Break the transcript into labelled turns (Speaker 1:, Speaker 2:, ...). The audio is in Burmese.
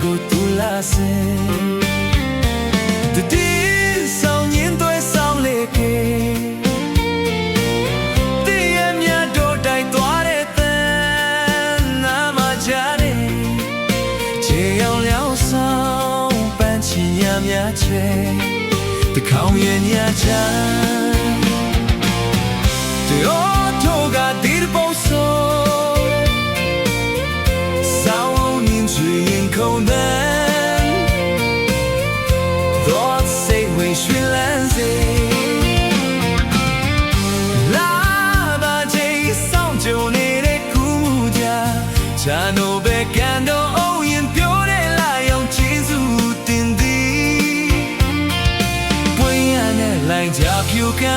Speaker 1: ကိုတူလာစေတည်ဆောင်ရင်တွေဆောင်လေကေတည်ရမြတ်တို့တိုက်သွားတဲ့တန်နာမကြတဲ့ချေအောင်လျောင်းဆောင်ပန်းချီရမြတ်ချေတခေါင်ရဲ့ညချမ်းတို့တို့ကဒီပုံဆိုဆောင်းနေချင်ခုန်တဲ့တော့စိတ်ဝင်ရွှင်လန်းစေလာပါချေဆောင်ကြုံနေတဲ့ကူမှုကြချာနိုပဲကန်တော့အောင်ရင်ပြောတဲ့လာရောက်ချီစုတင်သည်ပွင့်ရတဲ့လိုက်ကြပြူကံ